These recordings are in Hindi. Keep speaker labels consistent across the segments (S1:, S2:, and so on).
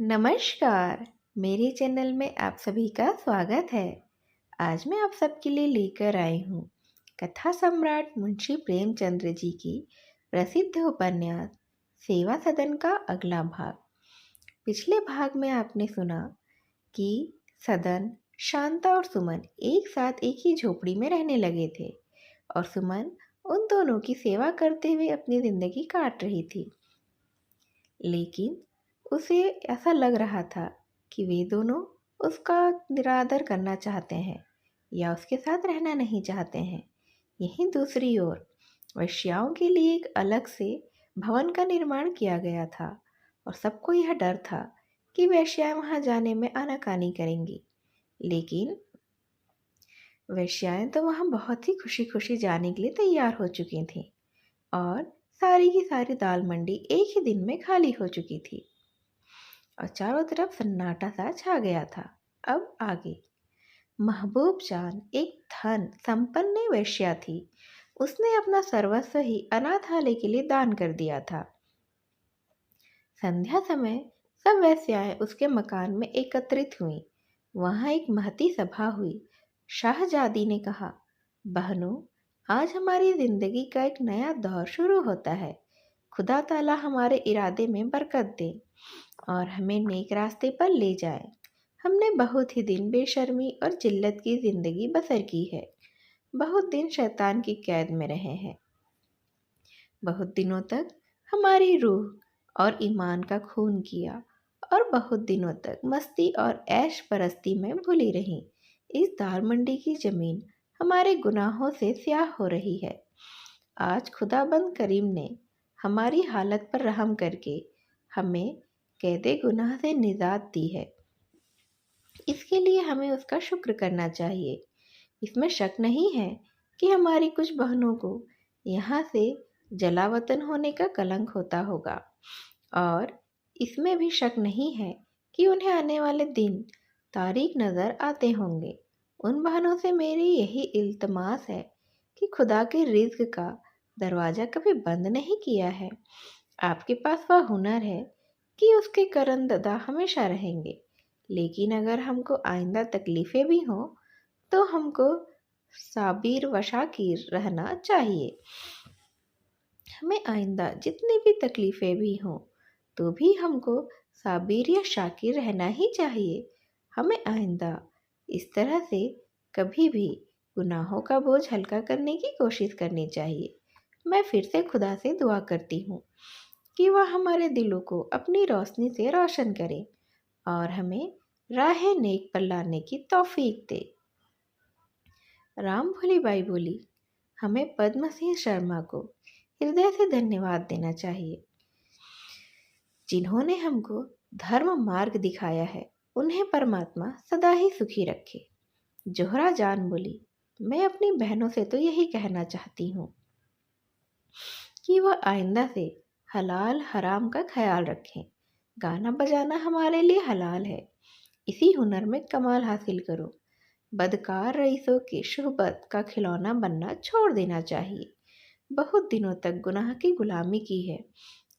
S1: नमस्कार। मेरे चैनल में आप सभी का स्वागत है। आज मैं आप सबके लिए लेकर आई हूँ कथा सम्राट मुंशी प्रेमचंद्र जी की प्रसिद्ध उपन्यास सेवा सदन का अगला भाग। पिछले भाग में आपने सुना कि सदन, शांता और सुमन एक साथ एक ही झोपड़ी में रहने लगे थे और सुमन उन दोनों की सेवा करते हुए अपनी जिंदगी काट रही थी। लेकिन उसे ऐसा लग रहा था कि वे दोनों उसका निरादर करना चाहते हैं या उसके साथ रहना नहीं चाहते हैं। यहीं दूसरी ओर वेश्याओं के लिए एक अलग से भवन का निर्माण किया गया था और सबको यह डर था कि वेश्याएं वहां जाने में आनाकानी करेंगी। लेकिन वेश्याएं तो वहां बहुत ही खुशी खुशी जाने के लिए तैयार हो चुकी थीं और सारी की सारी दाल मंडी एक ही दिन में खाली हो चुकी थी और चारों तरफ सन्नाटा सा छा गया था। अब आगे महबूब जान एक धन संपन्न वेश्या थी। उसने अपना सर्वस्व ही अनाथालय के लिए दान कर दिया था। संध्या समय सब वेश्याएं उसके मकान में एकत्रित हुईं। वहां एक महती सभा हुई। शाहजादी ने कहा, बहनों, आज हमारी जिंदगी का एक नया दौर शुरू होता है। खुदा ताला हमारे इरादे में बरकत दे और हमें नेक रास्ते पर ले जाए। हमने बहुत ही दिन बेशर्मी और जिल्लत की जिंदगी बसर की है। बहुत दिन शैतान की कैद में रहे हैं। बहुत दिनों तक हमारी रूह और ईमान का खून किया और बहुत दिनों तक मस्ती और ऐश परस्ती में भूली रही। इस दाल मंडी की जमीन हमारे गुनाहों से स्याह हो रही है। आज खुदाबंद करीम ने हमारी हालत पर रहम करके हमें कैदे गुनाह से निजात दी है। इसके लिए हमें उसका शुक्र करना चाहिए। इसमें शक नहीं है कि हमारी कुछ बहनों को यहाँ से जलावतन होने का कलंक होता होगा और इसमें भी शक नहीं है कि उन्हें आने वाले दिन तारीक नज़र आते होंगे। उन बहनों से मेरी यही इल्तमास है कि खुदा के रिज्क का दरवाज़ा कभी बंद नहीं किया है। आपके पास वह हुनर है कि उसके करंददा हमेशा रहेंगे। लेकिन अगर हमको आइंदा तकलीफ़ें भी हों तो हमको साबिर व शाकिर रहना चाहिए। हमें आइंदा जितनी भी तकलीफ़ें भी हों तो भी हमको साबिर या शाकिर रहना ही चाहिए। हमें आइंदा इस तरह से कभी भी गुनाहों का बोझ हल्का करने की कोशिश करनी चाहिए। मैं फिर से खुदा से दुआ करती हूँ कि वह हमारे दिलों को अपनी रोशनी से रोशन करे और हमें राह नेक पर लाने की तौफीक दे। राम भोलीबाई बोली, हमें पद्म सिंह शर्मा को हृदय से धन्यवाद देना चाहिए, जिन्होंने हमको धर्म मार्ग दिखाया है। उन्हें परमात्मा सदा ही सुखी रखे। जोहरा जान बोली, मैं अपनी बहनों से तो यही कहना चाहती हूँ कि वह आइंदा से हलाल हराम का ख्याल रखें। गाना बजाना हमारे लिए हलाल है। इसी हुनर में कमाल हासिल करो। बदकार रईसों की शोहबत का खिलौना बनना छोड़ देना चाहिए। बहुत दिनों तक गुनाह की गुलामी की है।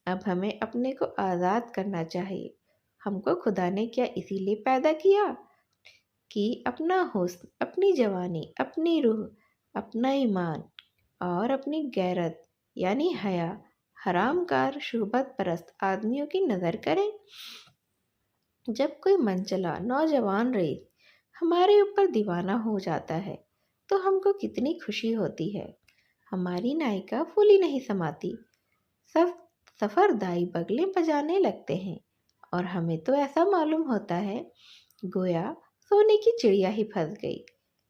S1: अब हमें अपने को आज़ाद करना चाहिए। हमको खुदा ने क्या इसीलिए पैदा किया कि अपना हुस्न, अपनी जवानी, अपनी रूह, अपना ईमान और अपनी गैरत यानी हया हरामकार शोहबत परस्त आदमियों की नज़र करें। जब कोई मनचला नौजवान रईस हमारे ऊपर दीवाना हो जाता है तो हमको कितनी खुशी होती है। हमारी नायिका फूली नहीं समाती। सब सफरदाई बगलें बजाने लगते हैं और हमें तो ऐसा मालूम होता है गोया सोने की चिड़िया ही फंस गई।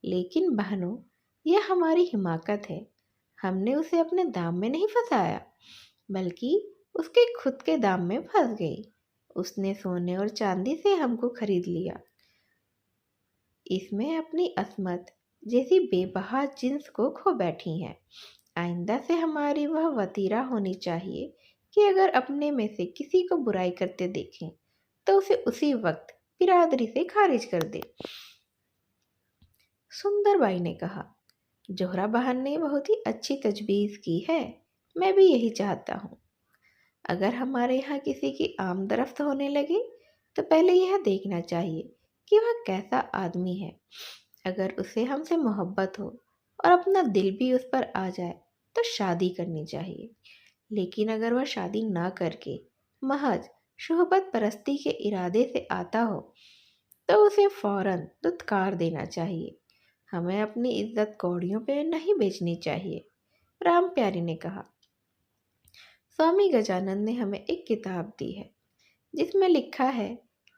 S1: लेकिन बहनों, यह हमारी हिमाकत है। हमने उसे अपने दाम में नहीं फंसाया बल्कि उसके खुद के दाम में फंस गई। उसने सोने और चांदी से हमको खरीद लिया। इसमें अपनी असमत जैसी बेबहा जिन्स को खो बैठी हैं। आइंदा से हमारी वह वतीरा होनी चाहिए कि अगर अपने में से किसी को बुराई करते देखें तो उसे उसी वक्त बिरादरी से खारिज कर दे। सुंदरबाई ने कहा, जोहरा बहन ने बहुत ही अच्छी तजवीज़ की है। मैं भी यही चाहता हूँ। अगर हमारे यहाँ किसी की आमदरफ्त होने लगे तो पहले यह देखना चाहिए कि वह कैसा आदमी है। अगर उसे हमसे मोहब्बत हो और अपना दिल भी उस पर आ जाए तो शादी करनी चाहिए। लेकिन अगर वह शादी ना करके महज शोहबत परस्ती के इरादे से आता हो तो उसे फौरन दुत्कार देना चाहिए। हमें अपनी इज्जत कौड़ियों पे नहीं बेचनी चाहिए। राम प्यारी ने कहा। स्वामी गजानंद ने हमें एक किताब दी है जिसमें लिखा है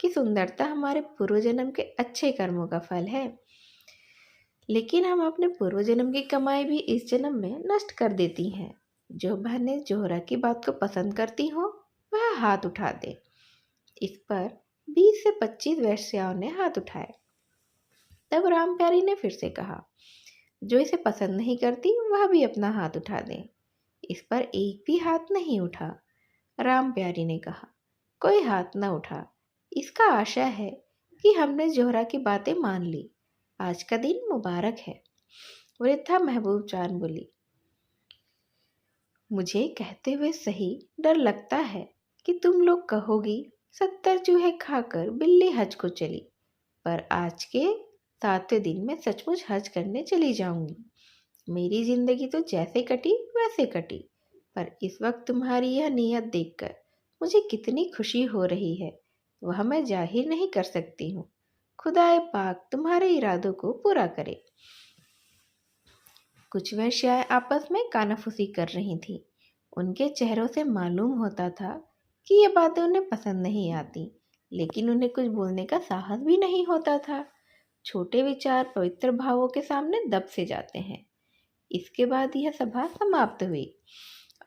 S1: कि सुंदरता हमारे पूर्व जन्म के अच्छे कर्मों का फल है, लेकिन हम अपने पूर्व जन्म की कमाई भी इस जन्म में नष्ट कर देती हैं। जो बहनें जोहरा की बात को पसंद करती हों वह हाथ उठा दे। इस पर 20 से 25 वेश्याओं ने हाथ उठाए। तब राम प्यारी ने फिर से कहा, जो इसे पसंद नहीं करती वह भी अपना हाथ उठा दे। इस पर एक भी हाथ नहीं उठा। राम प्यारी ने कहा, कोई हाथ न उठा। इसका आशा है कि हमने जोहरा की बातें मान ली। आज का दिन मुबारक है। वृद्धा महबूब जान बोली, मुझे कहते हुए सही डर लगता है कि तुम लोग कहोगी 70 चूहे खाकर बिल्ली हज को चली, पर आज के 7वें दिन में सचमुच हज करने चली जाऊंगी। मेरी जिंदगी तो जैसे कटी वैसे कटी, पर इस वक्त तुम्हारी यह नीयत देखकर मुझे कितनी खुशी हो रही है वह मैं जाहिर नहीं कर सकती हूँ। खुदाए पाक तुम्हारे इरादों को पूरा करे। कुछ वेश्याएं आपस में कानाफूसी कर रही थीं। उनके चेहरों से मालूम होता था कि ये बातें उन्हें पसंद नहीं आती, लेकिन उन्हें कुछ बोलने का साहस भी नहीं होता था। छोटे विचार पवित्र भावों के सामने दब से जाते हैं। इसके बाद यह सभा समाप्त हुई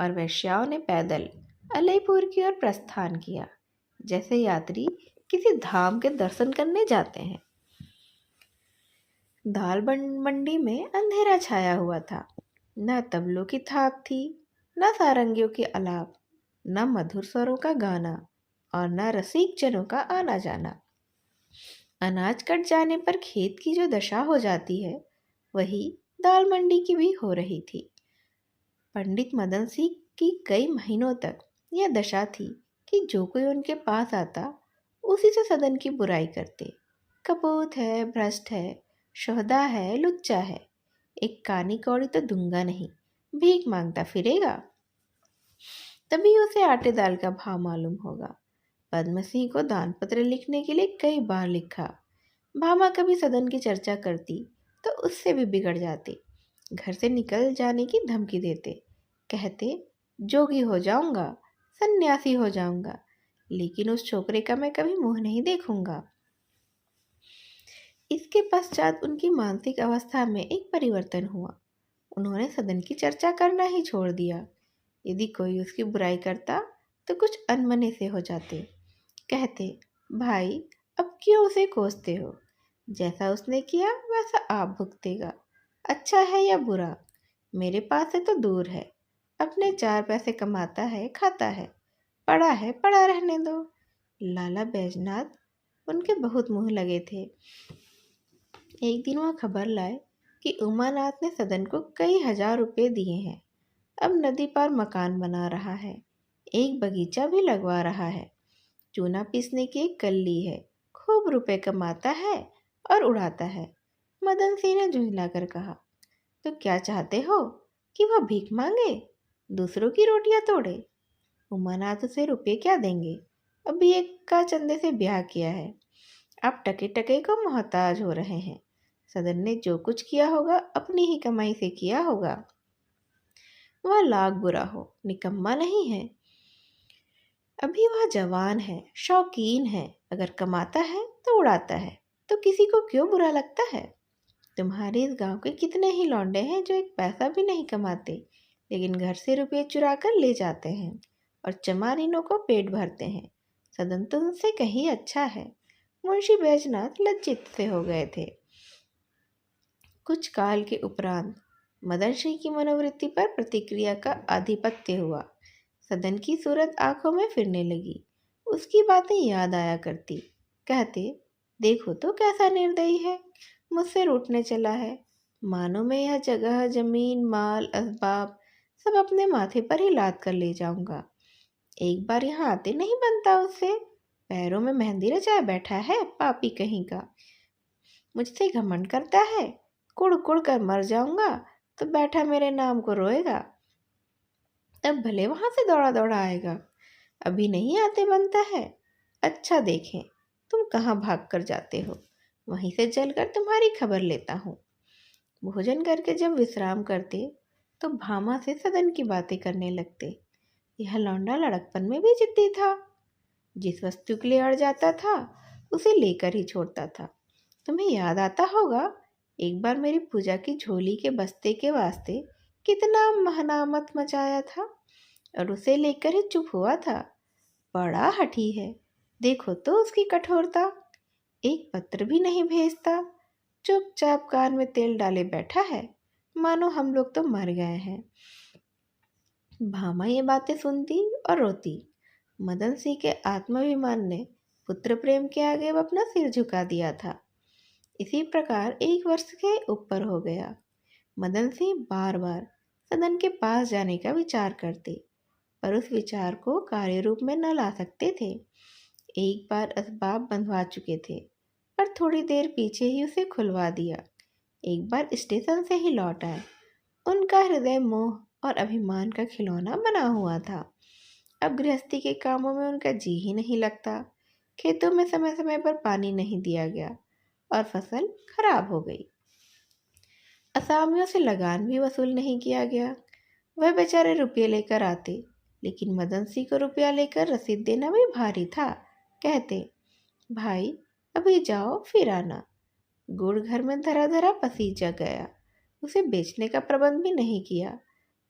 S1: और वेश्याओं ने पैदल अलईपुर की ओर प्रस्थान किया, जैसे यात्री किसी धाम के दर्शन करने जाते हैं। दाल मंडी में अंधेरा छाया हुआ था। न तबलों की थाप थी, न सारंगियों की आलाप, न मधुर स्वरों का गाना और न रसिक जनों का आना जाना। अनाज कट जाने पर खेत की जो दशा हो जाती है वही दाल मंडी की भी हो रही थी। पंडित मदन सिंह की कई महीनों तक यह दशा थी कि जो कोई उनके पास आता उसी से सदन की बुराई करते। कपूत है, भ्रष्ट है, शोहदा है, लुच्चा है, एक कानी कौड़ी तो दूंगा नहीं, भीख मांगता फिरेगा। तभी उसे आटे दाल का भाव मालूम होगा। पद्म सिंह को दान पत्र लिखने के लिए कई बार लिखा। भामा कभी सदन की चर्चा करती तो उससे भी बिगड़ जाते। घर से निकल जाने की धमकी देते, कहते जोगी हो जाऊंगा, सन्यासी हो जाऊंगा, लेकिन उस छोकरे का मैं कभी मुंह नहीं देखूंगा। इसके पश्चात उनकी मानसिक अवस्था में एक परिवर्तन हुआ। उन्होंने सदन की चर्चा करना ही छोड़ दिया। यदि कोई उसकी बुराई करता तो कुछ अनमने से हो जाते। कहते, भाई अब क्यों उसे कोसते हो? जैसा उसने किया वैसा आप भुगतेगा। अच्छा है या बुरा, मेरे पास से तो दूर है। अपने 4 पैसे कमाता है, खाता है, पड़ा रहने दो। लाला बैजनाथ उनके बहुत मुंह लगे थे। एक दिन वह खबर लाए कि उमानाथ ने सदन को कई हजार रुपए दिए हैं। अब नदी पार मकान बना रहा है, एक बगीचा भी लगवा रहा है, चूना पीसने की एक कल्ली है, खूब रुपए कमाता है और उड़ाता है। मदन सिंह ने झुंझलाकर कहा, तो क्या चाहते हो कि वह भीख मांगे, दूसरों की रोटियां तोड़े? उमानाथ उसे रुपये क्या देंगे? अभी एक का चंदे से ब्याह किया है। आप टके टके को मोहताज हो रहे हैं। सदन ने जो कुछ किया होगा अपनी ही कमाई से किया होगा। वह लाख बुरा हो, निकम्मा नहीं है। अभी वह जवान है, शौकीन है, अगर कमाता है तो उड़ाता है, तो किसी को क्यों बुरा लगता है? तुम्हारे इस गांव के कितने ही लौंडे हैं जो एक पैसा भी नहीं कमाते, लेकिन घर से रुपये चुरा कर ले जाते हैं और चमारिनों को पेट भरते हैं। सदन तो उनसे कहीं अच्छा है। मुंशी बैजनाथ लज्जित से हो गए थे। कुछ काल के उपरांत मदन सिंह की मनोवृत्ति पर प्रतिक्रिया का आधिपत्य हुआ। सदन की सूरत आंखों में फिरने लगी। उसकी बातें याद आया करती। कहते, देखो तो कैसा निर्दयी है, मुझसे रूठने चला है। मानो मैं यह जगह, जमीन, माल, असबाब सब अपने माथे पर ही लाद कर ले जाऊंगा। एक बार यहाँ आते नहीं बनता उससे। पैरों में मेहंदी रचाए बैठा है पापी कहीं का। मुझसे घमंड करता है, कुड़ कुड़ कर मर जाऊंगा तो बैठा मेरे नाम को रोएगा। तब भले वहां से दौड़ा दौड़ा आएगा, अभी नहीं आते बनता है। अच्छा देखें तुम कहाँ भाग कर जाते हो, वहीं से चलकर तुम्हारी खबर लेता हूँ। भोजन करके जब विश्राम करते तो भामा से सदन की बातें करने लगते। यह लौंडा लड़कपन में भी जिद्दी था, जिस वस्तु के लिए अड़ जाता था उसे लेकर ही छोड़ता था। तुम्हें याद आता होगा, एक बार मेरी पूजा की झोली के बस्ते के वास्ते कितना महनामत मचाया था और उसे लेकर ही चुप हुआ था। बड़ा हठी है, देखो तो उसकी कठोरता। एक पत्र भी नहीं भेजता, चुपचाप कान में तेल डाले बैठा है, मानो हम लोग तो मर गए हैं। भामा ये बातें सुनती और रोती। मदन सिंह के आत्माभिमान ने पुत्र प्रेम के आगे अब अपना सिर झुका दिया था। इसी प्रकार एक वर्ष के ऊपर हो गया। मदन सिंह बार बार सदन के पास जाने का विचार करते, पर उस विचार को कार्य रूप में न ला सकते थे। एक बार असबाब बंधवा चुके थे, पर थोड़ी देर पीछे ही उसे खुलवा दिया। एक बार स्टेशन से ही लौट आए। उनका हृदय मोह और अभिमान का खिलौना बना हुआ था। अब गृहस्थी के कामों में उनका जी ही नहीं लगता। खेतों में समय समय पर पानी नहीं दिया गया और फसल खराब हो गई। असामियों से लगान भी वसूल नहीं किया गया। वह बेचारे रुपये लेकर आते, लेकिन मदन सिंह को रुपया लेकर रसीद देना भी भारी था। कहते, भाई अभी जाओ फिर आना। गुड़ घर में धरा धरा पसीजा गया, उसे बेचने का प्रबंध भी नहीं किया।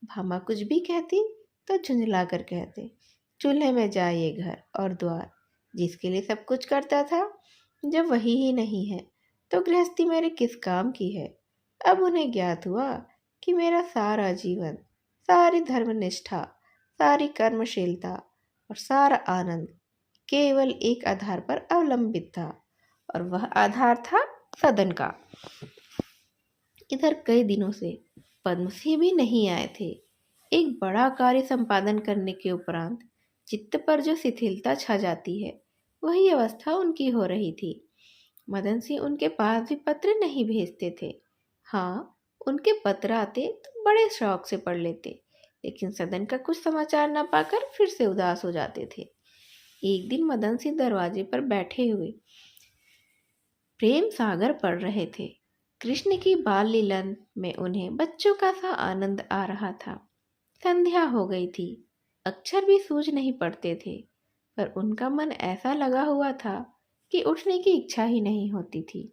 S1: भामा कुछ भी कहती तो झुंझला कर कहते, चूल्हे में जाए घर और द्वार, जिसके लिए सब कुछ करता था। जब वही ही नहीं है तो गृहस्थी मेरे किस काम की है। अब उन्हें ज्ञात हुआ कि मेरा सारा जीवन, सारी धर्मनिष्ठा, सारी कर्मशीलता और सारा आनंद केवल एक आधार पर अवलंबित था, और वह आधार था सदन का। इधर कई दिनों से पद्मसिंह भी नहीं आए थे। एक बड़ा कार्य संपादन करने के उपरांत चित्त पर जो शिथिलता छा जाती है, वही अवस्था उनकी हो रही थी। मदन सिंह उनके पास भी पत्र नहीं भेजते थे। हाँ, उनके पत्र आते तो बड़े शौक से पढ़ लेते, लेकिन सदन का कुछ समाचार न पाकर फिर से उदास हो जाते थे। एक दिन मदन सिंह दरवाजे पर बैठे हुए प्रेम सागर पढ़ रहे थे। कृष्ण की बाल लीलन में उन्हें बच्चों का सा आनंद आ रहा था। संध्या हो गई थी, अक्षर भी सूझ नहीं पड़ते थे, पर उनका मन ऐसा लगा हुआ था कि उठने की इच्छा ही नहीं होती थी।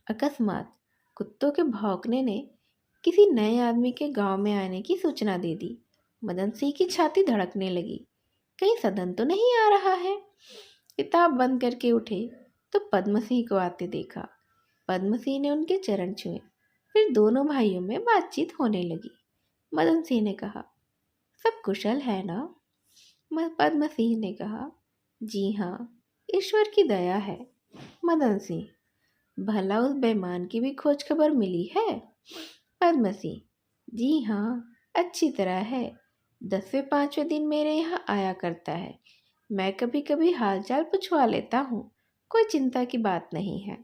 S1: अकस्मात कुत्तों के भौंकने ने किसी नए आदमी के गांव में आने की सूचना दे दी। मदन सिंह की छाती धड़कने लगी, कहीं सदन तो नहीं आ रहा है। किताब बंद करके उठे तो पद्म सिंह को आते देखा। पद्म सिंह ने उनके चरण छुए, फिर दोनों भाइयों में बातचीत होने लगी। मदन सिंह ने कहा, सब कुशल है ना? पद्म सिंह ने कहा, जी हाँ, ईश्वर की दया है। मदन सिंह, भला उस बेईमान की भी खोज खबर मिली है? पद्म सिंह, जी हाँ, अच्छी तरह है। 10वें 5वें दिन मेरे यहाँ आया करता है। मैं कभी कभी हालचाल पूछवा लेता हूँ, कोई चिंता की बात नहीं है।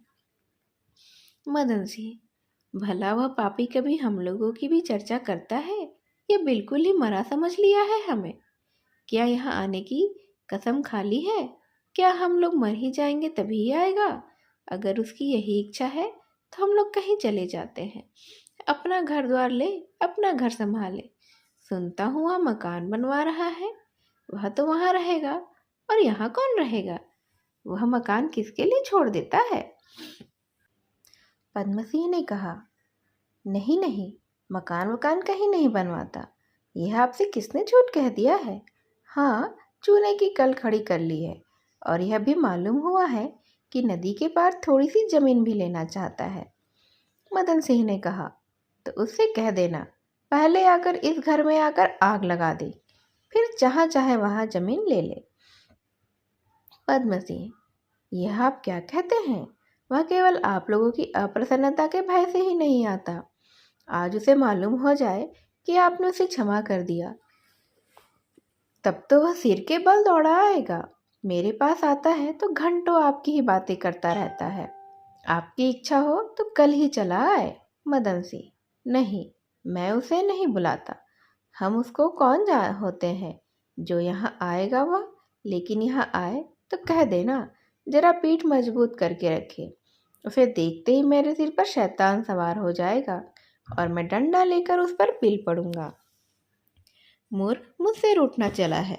S1: मदन सिंह, भला वह पापी कभी हम लोगों की भी चर्चा करता है या बिल्कुल ही मरा समझ लिया है हमें? क्या यहाँ आने की कसम खाली है? क्या हम लोग मर ही जाएंगे तभी आएगा? अगर उसकी यही इच्छा है तो हम लोग कहीं चले जाते हैं, अपना घर द्वार ले, अपना घर संभाले। सुनता हूँ वह मकान बनवा रहा है। वह तो वहाँ रहेगा, और यहाँ कौन रहेगा? वह मकान किसके लिए छोड़ देता है? पद्म सिंह ने कहा, नहीं नहीं, मकान कहीं नहीं बनवाता। यह आपसे किसने झूठ कह दिया है? हाँ, चूने की कल खड़ी कर ली है, और यह भी मालूम हुआ है कि नदी के पार थोड़ी सी जमीन भी लेना चाहता है। मदन सिंह ने कहा, तो उससे कह देना पहले आकर इस घर में आकर आग लगा दे, फिर जहाँ चाहे वहाँ जमीन ले ले। पद्म सिंह, यह आप क्या कहते हैं? वह केवल आप लोगों की अप्रसन्नता के भय से ही नहीं आता। आज उसे मालूम हो जाए कि आपने उसे क्षमा कर दिया, तब तो वह सिर के बल दौड़ा आएगा। मेरे पास आता है तो घंटों आपकी ही बातें करता रहता है। आपकी इच्छा हो तो कल ही चला आए। मदन सिंह, नहीं, मैं उसे नहीं बुलाता। हम उसको कौन जा होते हैं जो यहाँ आएगा वह। लेकिन यहाँ आए तो कह देना, जरा पीठ मजबूत करके रखे। उसे देखते ही मेरे सिर पर शैतान सवार हो जाएगा और मैं डंडा लेकर उस पर पिल पड़ूंगा। मूर्ख, मुझसे रूठना चला है।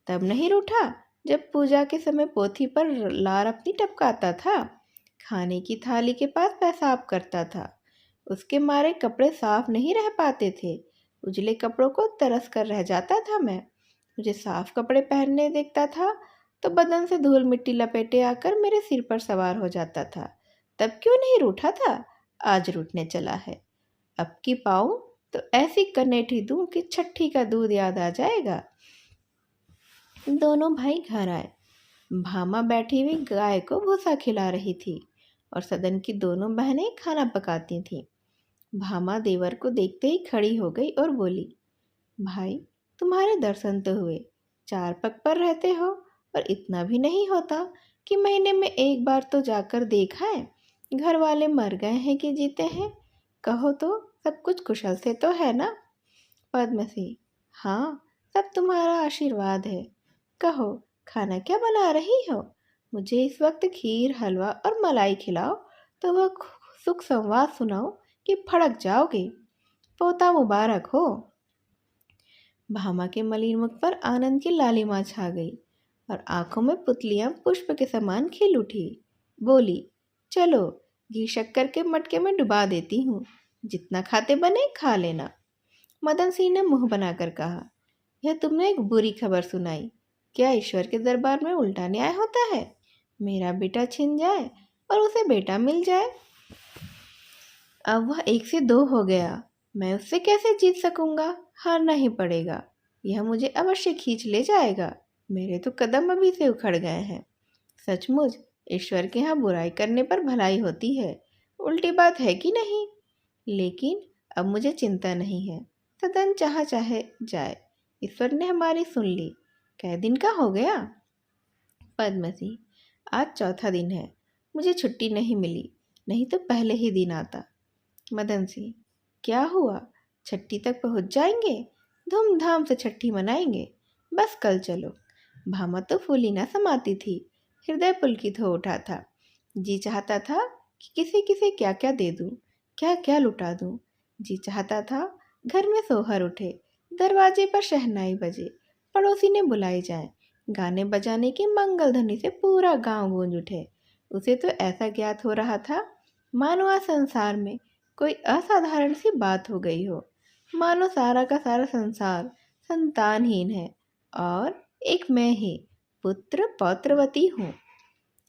S1: तब नहीं रूठा जब पूजा के समय पोथी पर लार अपनी टपकाता था, खाने की थाली के पास पेशाब करता था। उसके मारे कपड़े साफ नहीं रह पाते थे। उजले कपड़ों को तरस कर रह जाता था मैं। मुझे साफ कपड़े पहनने देखता था तो बदन से धूल मिट्टी लपेटे आकर मेरे सिर पर सवार हो जाता था। तब क्यों नहीं रूठा था? आज रूठने चला है। अब की पाऊं तो ऐसी कनेठी दूं कि छठी का दूध याद आ जाएगा। दोनों भाई घर आए। भामा बैठी हुई गाय को भूसा खिला रही थी और सदन की दोनों बहनें खाना पकाती थीं। भामा देवर को देखते ही खड़ी हो गई और बोली, भाई, तुम्हारे दर्शन तो हुए। 4 पग पर रहते हो और इतना भी नहीं होता कि महीने में एक बार तो जाकर देखा है घर वाले मर गए हैं कि जीते हैं। कहो तो सब कुछ कुशल से तो है ना? पद्मसी, हाँ, सब तुम्हारा आशीर्वाद है। कहो, खाना क्या बना रही हो? मुझे इस वक्त खीर, हलवा और मलाई खिलाओ तो वह सुख संवाद सुनाओ कि फड़क जाओगे। पोता मुबारक हो। भामा के मलिन मुख पर आनंद की लालिमा छा गई और आंखों में पुतलियां पुष्प के समान खिल उठी। बोली, चलो, घी शक्कर के मटके में डुबा देती हूँ। जितना खाते बने खा लेना। मदन सिंह ने मुंह बनाकर कहा, यह तुमने एक बुरी खबर सुनाई। क्या ईश्वर के दरबार में उल्टा न्याय होता है? मेरा बेटा छिन जाए और उसे बेटा मिल जाए। अब वह 1 से 2 हो गया। मैं उससे कैसे जीत सकूंगा? हारना ही पड़ेगा। यह मुझे अवश्य खींच ले जाएगा। मेरे तो कदम अभी से उखड़ गए हैं। सचमुच ईश्वर के यहाँ बुराई करने पर भलाई होती है। उल्टी बात है कि नहीं? लेकिन अब मुझे चिंता नहीं है। सदन चाहे जाए। ईश्वर ने हमारी सुन ली। कै दिन का हो गया? पद्मसी, आज 4था दिन है। मुझे छुट्टी नहीं मिली, नहीं तो पहले ही दिन आता। मदन सिंह, क्या हुआ? छठी तक पहुंच जाएंगे। धूमधाम से छठी मनाएंगे। बस कल चलो। भामा तो फूली ना समाती थी। हृदय पुलकित हो उठा था। जी चाहता था कि किसे किसे क्या क्या दे दूं, क्या क्या लुटा दूं। जी चाहता था घर में सोहर उठे, दरवाजे पर शहनाई बजे, पड़ोसी ने बुलाई जाए, गाने बजाने की मंगल ध्वनि से पूरा गांव गूंज उठे। उसे तो ऐसा ज्ञात हो रहा था मानो आज संसार में कोई असाधारण सी बात हो गई हो। मानो सारा का सारा संसार संतानहीन है और एक मैं ही पुत्र पौत्रवती हूँ।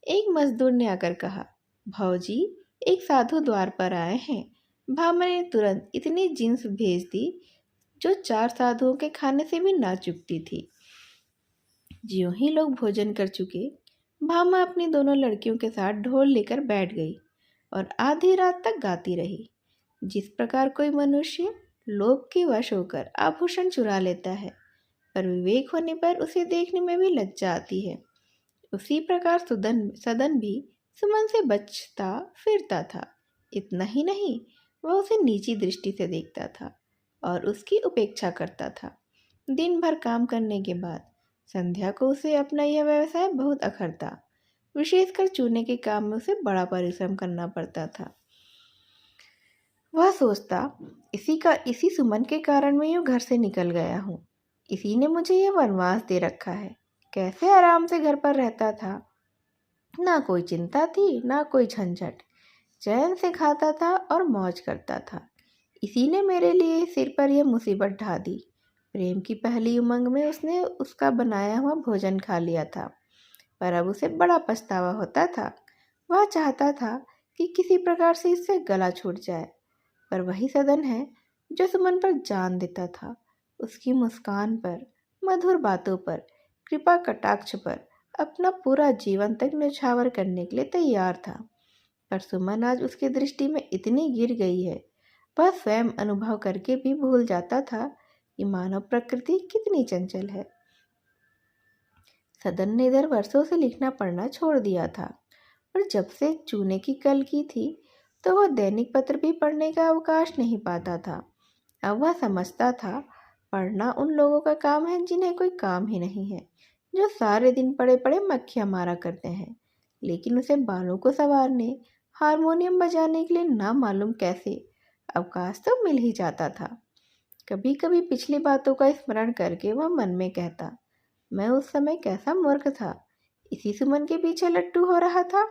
S1: एक मजदूर ने आकर कहा, भौजी, एक साधु द्वार पर आए हैं। भामा ने तुरंत इतनी जींस भेज दी जो 4 साधुओं के खाने से भी ना चुकती थी। ज्यों ही लोग भोजन कर चुके, भामा अपनी दोनों लड़कियों के साथ ढोल लेकर बैठ गई और आधी रात तक गाती रही। जिस प्रकार कोई मनुष्य लोभ के वश होकर आभूषण चुरा लेता है, पर विवेक होने पर उसे देखने में भी लज्जा आती है, उसी प्रकार सदन भी सुमन से बचता फिरता था। इतना ही नहीं, वह उसे नीची दृष्टि से देखता था और उसकी उपेक्षा करता था। दिन भर काम करने के बाद संध्या को उसे अपना यह व्यवसाय बहुत अखरता। विशेषकर चूने के काम में उसे बड़ा परिश्रम करना पड़ता था। वह सोचता, इसी सुमन के कारण मैं यूँ घर से निकल गया हूँ। इसी ने मुझे यह वनवास दे रखा है। कैसे आराम से घर पर रहता था। ना कोई चिंता थी, ना कोई झंझट। चैन से खाता था और मौज करता था। इसी ने मेरे लिए सिर पर यह मुसीबत ढा दी। प्रेम की पहली उमंग में उसने उसका बनाया हुआ भोजन खा लिया था, पर अब उसे बड़ा पछतावा होता था। वह चाहता था कि किसी प्रकार से इससे गला छूट जाए, पर वही सदन है जो सुमन पर जान देता था। उसकी मुस्कान पर, मधुर बातों पर, कृपा कटाक्ष पर अपना पूरा जीवन तक न्यौछावर करने के लिए तैयार था। पर सुमन आज उसकी दृष्टि में इतनी गिर गई है, वह स्वयं अनुभव करके भी भूल जाता था कि मानव प्रकृति कितनी चंचल है। सदन ने इधर वर्षों से लिखना पढ़ना छोड़ दिया था और जब से चूने की कल की थी तो वह दैनिक पत्र भी पढ़ने का अवकाश नहीं पाता था। अब वह समझता था पढ़ना उन लोगों का काम है जिन्हें कोई काम ही नहीं है, जो सारे दिन पड़े पड़े मक्खियाँ मारा करते हैं। लेकिन उसे बालों को संवारने, हारमोनियम बजाने के लिए ना मालूम कैसे अवकाश तो मिल ही जाता था। कभी कभी पिछली बातों का स्मरण करके वह मन में कहता, मैं उस समय कैसा मूर्ख था, इसी सुमन के पीछे लट्टू हो रहा था।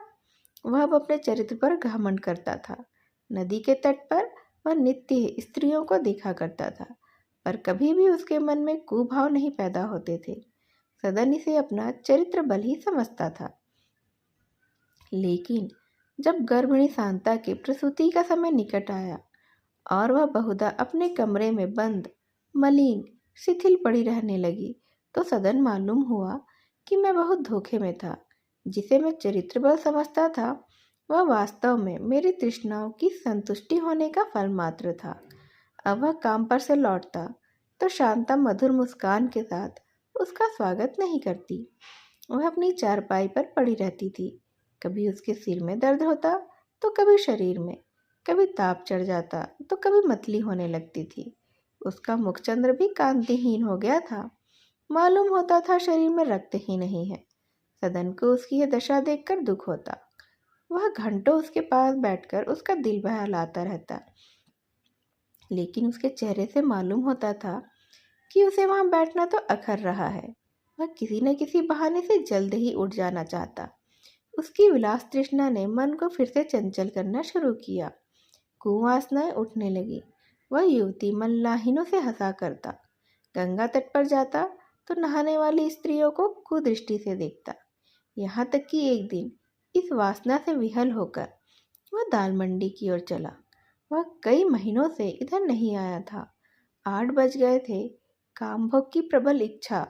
S1: वह अब अपने चरित्र पर घमंड करता था। नदी के तट पर वह नित्य स्त्रियों को देखा करता था, पर कभी भी उसके मन में कुभाव नहीं पैदा होते थे। सदन इसे अपना चरित्र बल ही समझता था। लेकिन जब गर्भिणी शांता के प्रसूति का समय निकट आया और वह बहुधा अपने कमरे में बंद, मलिन, शिथिल पड़ी रहने लगी, तो सदन मालूम हुआ कि मैं बहुत धोखे में था। जिसे मैं चरित्र बल समझता था वह वास्तव में मेरी तृष्णाओं की संतुष्टि होने का फल मात्र था। अब वह काम पर से लौटता तो शांता मधुर मुस्कान के साथ उसका स्वागत नहीं करती। वह अपनी चारपाई पर पड़ी रहती थी। कभी उसके सिर में दर्द होता तो कभी शरीर में, कभी ताप चढ़ जाता तो कभी मतली होने लगती थी। उसका मुखचंद्र भी कांतिहीन हो गया था। मालूम होता था शरीर में रक्त ही नहीं है। सदन को उसकी यह दशा देखकर दुख होता। वह घंटों उसके पास बैठकर उसका दिल बहलाता रहता, लेकिन उसके चेहरे से मालूम होता था कि उसे वहां बैठना तो अखर रहा है। वह किसी न किसी बहाने से जल्द ही उठ जाना चाहता। उसकी विलास तृष्णा ने मन को फिर से चंचल करना शुरू किया। कुवासनाएं उठने लगी। वह युवती मल्लाहिनों से हंसा करता। गंगा तट पर जाता तो नहाने वाली स्त्रियों को कुदृष्टि से देखता। यहाँ तक कि एक दिन इस वासना से विहल होकर वह दाल मंडी की ओर चला। वह कई महीनों से इधर नहीं आया था। 8 बज गए थे। कामभोग की प्रबल इच्छा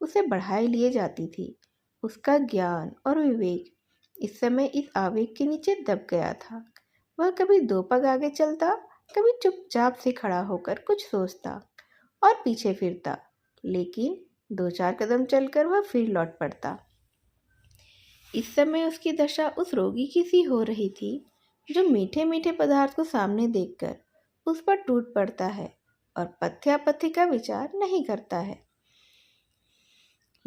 S1: उसे बढ़ाए लिए जाती थी। उसका ज्ञान और विवेक इस समय इस आवेग के नीचे दब गया था। वह कभी 2 पग आगे चलता, कभी चुपचाप से खड़ा होकर कुछ सोचता और पीछे फिरता, लेकिन 2-4 कदम चलकर वह फिर लौट पड़ता। इस समय उसकी दशा उस रोगी की सी हो रही थी जो मीठे मीठे पदार्थ को सामने देखकर उस पर टूट पड़ता है और पथ्यापथ्य का विचार नहीं करता है।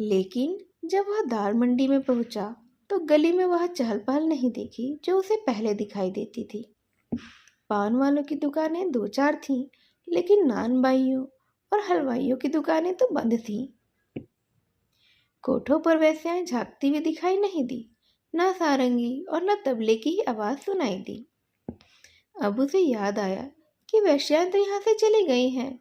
S1: लेकिन जब वह दाल मंडी में पहुंचा तो गली में वह चहल पहल नहीं देखी जो उसे पहले दिखाई देती थी। पान वालों की दुकानें 2-4 थीं, लेकिन नान बाइयों और हलवाइयों की दुकानें तो बंद थीं। कोठों पर वैश्याएं झांकती हुई दिखाई नहीं दी। न सारंगी और न तबले की ही आवाज सुनाई दी। अब उसे याद आया कि वैश्याएं तो यहाँ से चली गई हैं।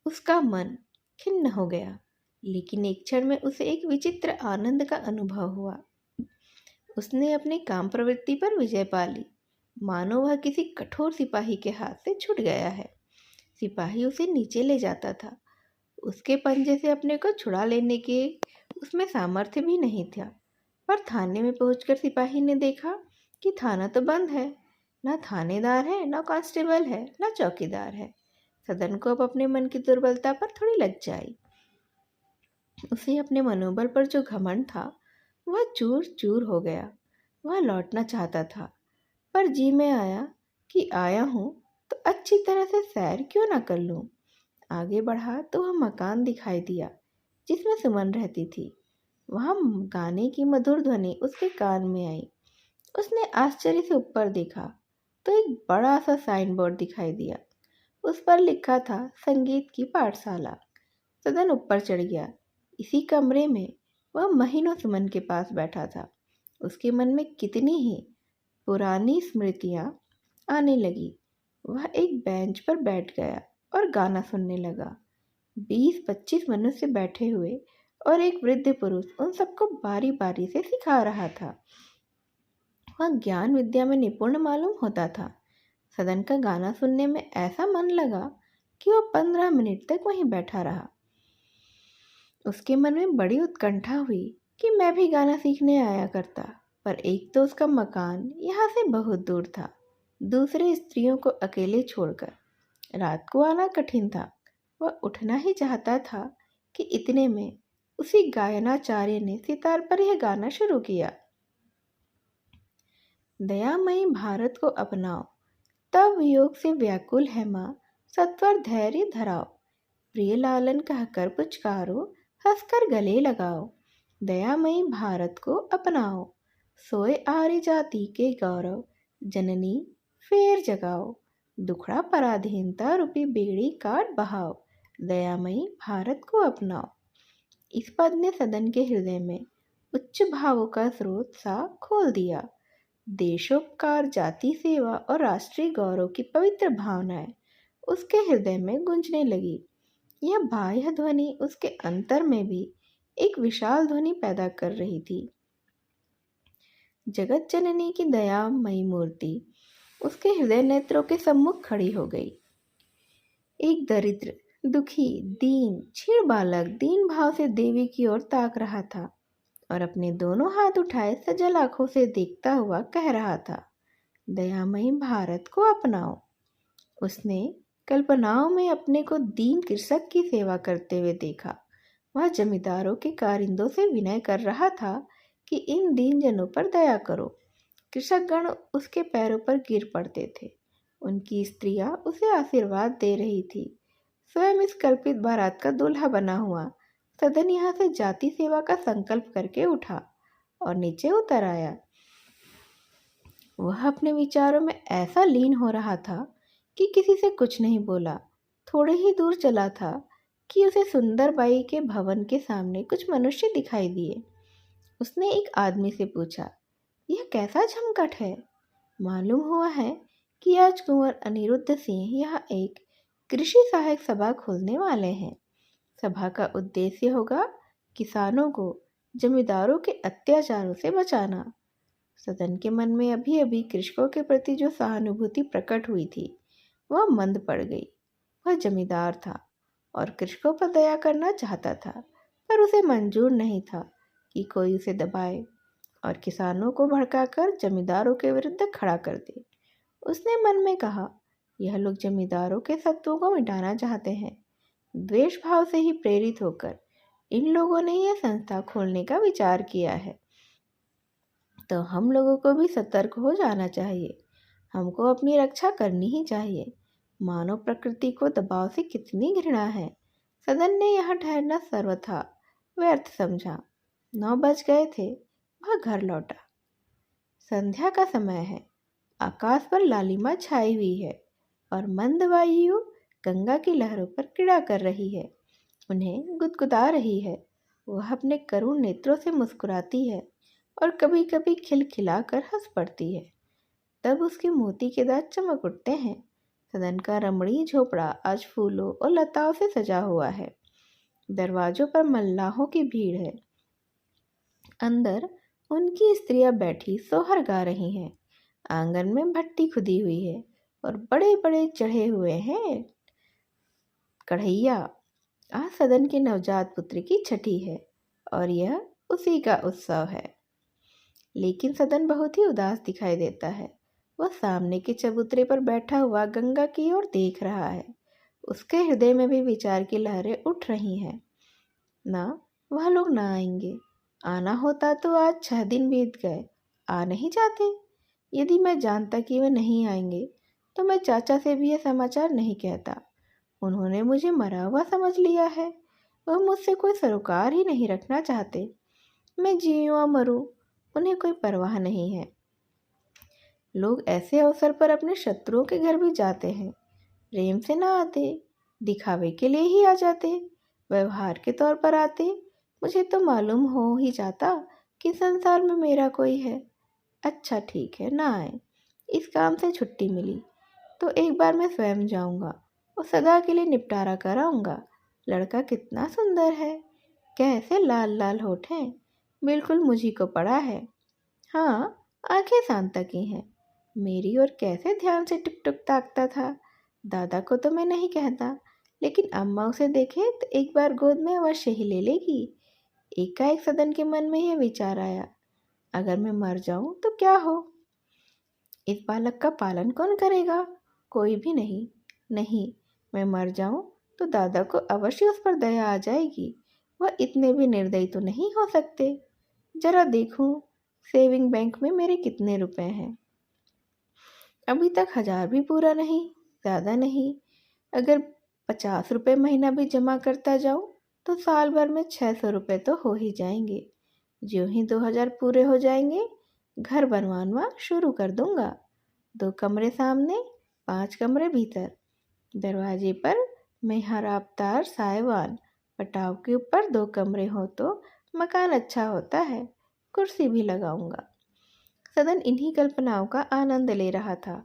S1: उसका मन खिन्न हो गया, लेकिन एक क्षण में उसे एक विचित्र आनंद का अनुभव हुआ। उसने अपने काम प्रवृत्ति पर विजय पा ली, मानो वह किसी कठोर सिपाही के हाथ से छूट गया है। सिपाही उसे नीचे ले जाता था। उसके पंजे से अपने को छुड़ा लेने के उसमें सामर्थ्य भी नहीं था। पर थाने में पहुंचकर सिपाही ने देखा कि थाना तो बंद है। ना थानेदार है, ना कांस्टेबल है, ना चौकीदार है। सदन को अब अपने मन की दुर्बलता पर थोड़ी लज्जा आई। उसे अपने मनोबल पर जो घमंड था वह चूर चूर हो गया। वह लौटना चाहता था, पर जी में आया कि आया हूँ तो अच्छी तरह से सैर क्यों ना कर लूँ। आगे बढ़ा तो वह मकान दिखाई दिया जिसमें सुमन रहती थी। वहाँ गाने की मधुर ध्वनि उसके कान में आई। उसने आश्चर्य से ऊपर देखा तो एक बड़ा सा साइन बोर्ड दिखाई दिया। उस पर लिखा था संगीत की पाठशाला। सदन ऊपर चढ़ गया। इसी कमरे में वह महीनों सुमन के पास बैठा था। उसके मन में कितनी ही पुरानी स्मृतियां आने लगी। वह एक बेंच पर बैठ गया और गाना सुनने लगा। 20-25 मनुष्य बैठे हुए और एक वृद्ध पुरुष उन सबको बारी बारी से सिखा रहा था। वह ज्ञान विद्या में निपुण मालूम होता था। सदन का गाना सुनने में ऐसा मन लगा कि वह 15 मिनट तक वहीं बैठा रहा। उसके मन में बड़ी उत्कंठा हुई कि मैं भी गाना सीखने आया करता, पर एक तो उसका मकान यहाँ से बहुत दूर था, दूसरे स्त्रियों को अकेले छोड़कर रात को आना कठिन था। वह उठना ही चाहता था कि इतने में उसी गायनाचार्य ने सितार पर यह गाना शुरू किया। दयामयी भारत को अपनाओ, तब वियोग से व्याकुल है माँ, सत्वर धैर्य धराओ। प्रिय लालन कहकर पुचकारो, हंसकर गले लगाओ। दयामयी भारत को अपनाओ, सोए आर्य जाति के गौरव। जननी फेर जगाओ, दुखड़ा पराधीनता रूपी बेड़ी काट बहाओ। दयामयी भारत को अपनाओ। इस पद ने सदन के हृदय में उच्च भावों का स्रोत सा खोल दिया। देशोपकार, जाति सेवा और राष्ट्रीय गौरव की पवित्र भावनाएं उसके हृदय में गूंजने लगी। यह बाह्य ध्वनि उसके अंतर में भी एक विशाल ध्वनि पैदा कर रही थी। जगत जननी की दयामयी मूर्ति उसके हृदय नेत्रों के सम्मुख खड़ी हो गई। एक दरिद्र, दुखी, दीन, क्षीण बालक दीन भाव से देवी की ओर ताक रहा था और अपने दोनों हाथ उठाए सजल आंखों से देखता हुआ कह रहा था, दयामयी भारत को अपनाओ। उसने कल्पनाओं में अपने को दीन कृषक की सेवा करते हुए देखा। वह जमींदारों के कारिंदों से विनय कर रहा था कि इन दीन जनों पर दया करो। कृषकगण उसके पैरों पर गिर पड़ते थे। उनकी स्त्रियां उसे आशीर्वाद दे रही थी। स्वयं इस कल्पित बारात का दूल्हा बना हुआ सदन यहाँ से जाति सेवा का संकल्प करके उठा और नीचे उतर आया। वह अपने विचारों में ऐसा लीन हो रहा था कि किसी से कुछ नहीं बोला। थोड़े ही दूर चला था कि उसे सुंदरबाई के भवन के सामने कुछ मनुष्य दिखाई दिए। उसने एक आदमी से पूछा, यह कैसा झमकट है? मालूम हुआ है कि आज कुंवर अनिरुद्ध सिंह यहाँ एक कृषि सहायक सभा खोलने वाले हैं। सभा का उद्देश्य होगा किसानों को जमींदारों के अत्याचारों से बचाना। सदन के मन में अभी अभी कृषकों के प्रति जो सहानुभूति प्रकट हुई थी वह मंद पड़ गई। वह जमींदार था और कृषकों पर दया करना चाहता था, पर उसे मंजूर नहीं था कि कोई उसे दबाए और किसानों को भड़काकर जमींदारों के विरुद्ध खड़ा कर दे। उसने मन में कहा, यह लोग जमींदारों के सत्वों को मिटाना चाहते हैं। द्वेष भाव से ही प्रेरित होकर इन लोगों ने यह संस्था खोलने का विचार किया है। तो हम लोगों को भी सतर्क हो जाना चाहिए। हमको अपनी रक्षा करनी ही चाहिए। मानव प्रकृति को दबाव से कितनी घृणा है। सदन ने यहाँ ठहरना सर्वथा व्यर्थ समझा। 9 बज गए थे। वह घर लौटा। संध्या का समय है। आकाश पर लालिमा छाई हुई है और मंद वायु गंगा की लहरों पर क्रीड़ा कर रही है, उन्हें गुदगुदा रही है। वह अपने करुण नेत्रों से मुस्कुराती है और कभी कभी खिलखिलाकर हंस पड़ती है। तब उसके मोती के दांत चमक उठते हैं। सदन का रमणीय झोपड़ा आज फूलों और लताओं से सजा हुआ है। दरवाजों पर मल्लाहों की भीड़ है। अंदर उनकी स्त्रियां बैठी सोहर गा रही हैं। आंगन में भट्टी खुदी हुई है और बड़े बड़े चढ़े हुए हैं कढ़ैया। आज सदन के नवजात पुत्र की छठी है और यह उसी का उत्सव है। लेकिन सदन बहुत ही उदास दिखाई देता है। वह सामने के चबूतरे पर बैठा हुआ गंगा की ओर देख रहा है। उसके हृदय में भी विचार की लहरें उठ रही हैं। ना, वह लोग ना आएंगे। आना होता तो आज 6 दिन बीत गए। आ नहीं जाते। यदि मैं जानता कि वे नहीं आएंगे तो मैं चाचा से भी यह समाचार नहीं कहता। उन्होंने मुझे मरा हुआ समझ लिया है। वह मुझसे कोई सरोकार ही नहीं रखना चाहते। मैं जीऊँ या मरूँ, उन्हें कोई परवाह नहीं है। लोग ऐसे अवसर पर अपने शत्रुओं के घर भी जाते हैं। प्रेम से ना आते, दिखावे के लिए ही आ जाते, व्यवहार के तौर पर आते। मुझे तो मालूम हो ही जाता कि संसार में मेरा कोई है। अच्छा ठीक है, ना आए। इस काम से छुट्टी मिली तो एक बार मैं स्वयं जाऊंगा और सदा के लिए निपटारा कराऊंगा। लड़का कितना सुंदर है, कैसे लाल लाल होठ हैं, बिल्कुल मुझी को पड़ा है। हाँ, आंखें शांता की हैं। मेरी ओर कैसे ध्यान से टुक टुक ताकता था। दादा को तो मैं नहीं कहता, लेकिन अम्मा उसे देखे तो एक बार गोद में अवश्य ही ले लेगी। एकाएक सदन के मन में यह विचार आया, अगर मैं मर जाऊं तो क्या हो? इस बालक का पालन कौन करेगा? कोई भी नहीं। नहीं, मैं मर जाऊं तो दादा को अवश्य उस पर दया आ जाएगी। वह इतने भी निर्दयी तो नहीं हो सकते। जरा देखूं सेविंग बैंक में मेरे कितने रुपए हैं। अभी तक 1000 भी पूरा नहीं, ज़्यादा नहीं। अगर 50 रुपये महीना भी जमा करता जाऊं तो साल भर में 600 रुपये तो हो ही जाएंगे। ज्यों ही 2000 पूरे हो जाएंगे घर बनवाना शुरू कर दूंगा। 2 कमरे सामने, 5 कमरे भीतर। दरवाजे पर मेहराबदार सायवान, पटाव के ऊपर 2 कमरे हो तो मकान अच्छा होता है। कुर्सी भी लगाऊंगा। सदन इन्हीं कल्पनाओं का आनंद ले रहा था।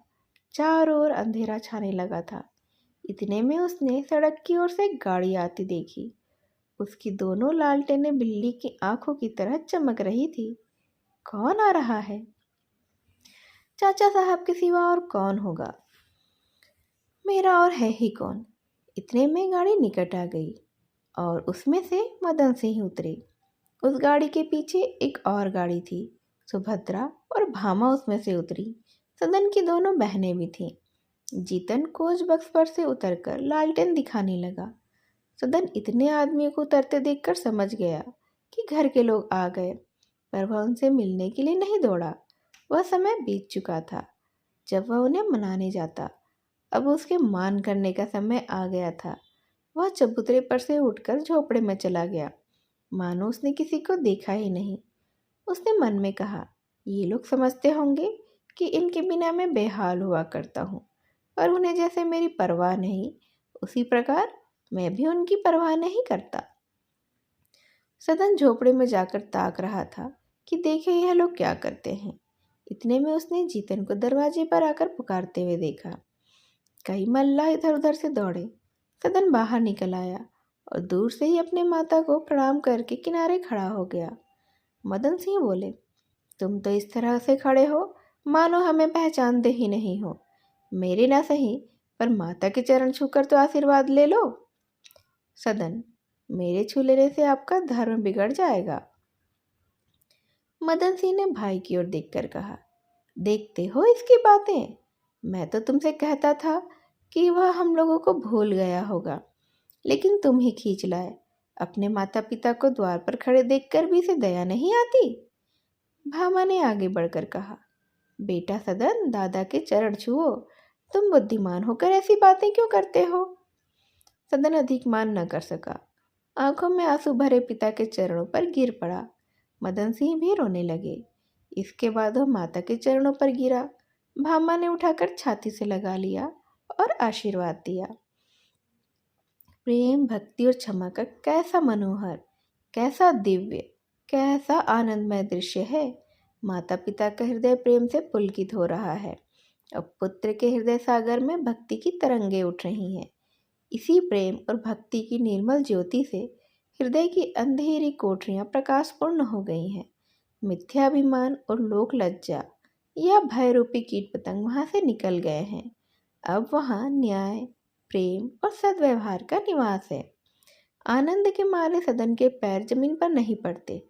S1: चारों ओर अंधेरा छाने लगा था। इतने में उसने सड़क की ओर से एक गाड़ी आती देखी। उसकी दोनों लालटेनें बिल्ली की आंखों की तरह चमक रही थी। कौन आ रहा है? चाचा साहब के सिवा और कौन होगा? मेरा और है ही कौन। इतने में गाड़ी निकट आ गई और उसमें से मदन सिंह उतरे। उस गाड़ी के पीछे एक और गाड़ी थी। सुभद्रा और भामा उसमें से उतरी। सदन की दोनों बहनें भी थीं। जीतन कोच बक्स पर से उतरकर लालटेन दिखाने लगा। सदन इतने आदमियों को उतरते देखकर समझ गया कि घर के लोग आ गए, पर वह उनसे मिलने के लिए नहीं दौड़ा। वह समय बीत चुका था जब वह उन्हें मनाने जाता। अब उसके मान करने का समय आ गया था। वह चबूतरे पर से उठकर झोपड़े में चला गया, मानो उसने किसी को देखा ही नहीं। उसने मन में कहा, ये लोग समझते होंगे कि इनके बिना मैं बेहाल हुआ करता हूँ, और उन्हें जैसे मेरी परवाह नहीं, उसी प्रकार मैं भी उनकी परवाह नहीं करता। सदन झोपड़े में जाकर ताक रहा था कि देखे यह लोग क्या करते हैं। इतने में उसने जीतन को दरवाजे पर आकर पुकारते हुए देखा। कई मल्लाह इधर उधर से दौड़े। सदन बाहर निकल आया और दूर से ही अपने माता को प्रणाम करके किनारे खड़ा हो गया। मदन सिंह बोले, तुम तो इस तरह से खड़े हो मानो हमें पहचानते ही नहीं हो। मेरे ना सही पर माता के चरण छूकर तो आशीर्वाद ले लो। सदन, मेरे छू लेने से आपका धर्म बिगड़ जाएगा। मदन सिंह ने भाई की ओर देखकर कहा, देखते हो इसकी बातें। मैं तो तुमसे कहता था कि वह हम लोगों को भूल गया होगा, लेकिन तुम ही खींच लाए। अपने माता पिता को द्वार पर खड़े देखकर भी इसे दया नहीं आती। भामा ने आगे बढ़कर कहा, बेटा सदन, दादा के चरण छुओ। तुम बुद्धिमान होकर ऐसी बातें क्यों करते हो? सदन अधिक मान न कर सका। आंखों में आंसू भरे पिता के चरणों पर गिर पड़ा। मदन सिंह भी रोने लगे। इसके बाद वह माता के चरणों पर गिरा। भामा ने उठाकर छाती से लगा लिया और आशीर्वाद दिया। प्रेम, भक्ति और क्षमा का कैसा मनोहर, कैसा दिव्य, कैसा आनंदमय दृश्य है। माता पिता का हृदय प्रेम से पुलकित हो रहा है। अब पुत्र के हृदय सागर में भक्ति की तरंगे उठ रही हैं। इसी प्रेम और भक्ति की निर्मल ज्योति से हृदय की अंधेरी कोठरियां प्रकाशपूर्ण हो गई हैं। मिथ्याभिमान और लोक लज्जा या भय रूपी कीट पतंग वहां से निकल गए हैं। अब वहां न्याय, प्रेम और सद्व्यवहार का निवास है। आनंद के मारे सदन के पैर जमीन पर नहीं पड़ते।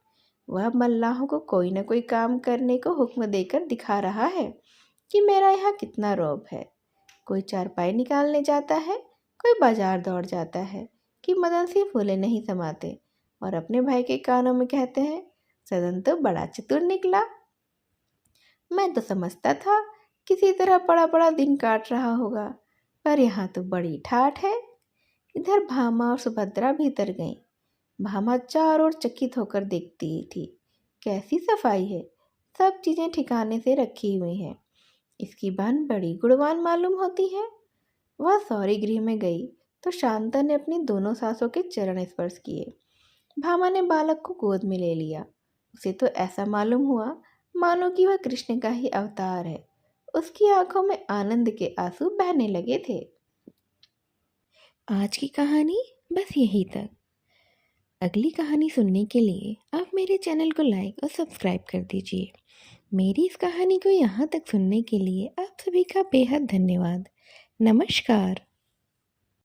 S1: वह मल्लाहों को कोई न कोई काम करने को हुक्म देकर दिखा रहा है कि मेरा यहाँ कितना रौब है। कोई चारपाई निकालने जाता है, कोई बाजार दौड़ जाता है कि मदन सिंह फूले नहीं समाते, और अपने भाई के कानों में कहते हैं, सदन तो बड़ा चतुर निकला। मैं तो समझता था किसी तरह बड़ा बड़ा दिन काट रहा होगा, पर यहाँ तो बड़ी ठाठ है। इधर भामा और सुभद्रा भीतर गईं। भामा चारों ओर चकित होकर देखती थी। कैसी सफाई है, सब चीजें ठिकाने से रखी हुई हैं। इसकी बहन बड़ी गुणवान मालूम होती है। वह सौरी गृह में गई तो शांता ने अपनी दोनों सासों के चरण स्पर्श किए। भामा ने बालक को गोद में ले लिया। उसे तो ऐसा मालूम हुआ मानो कि वह कृष्ण का ही अवतार है। उसकी आंखों में आनंद के आंसू बहने लगे थे। आज की कहानी बस यहीं तक। अगली कहानी सुनने के लिए आप मेरे चैनल को लाइक और सब्सक्राइब कर दीजिए। मेरी इस कहानी को यहाँ तक सुनने के लिए आप सभी का बेहद धन्यवाद। नमस्कार।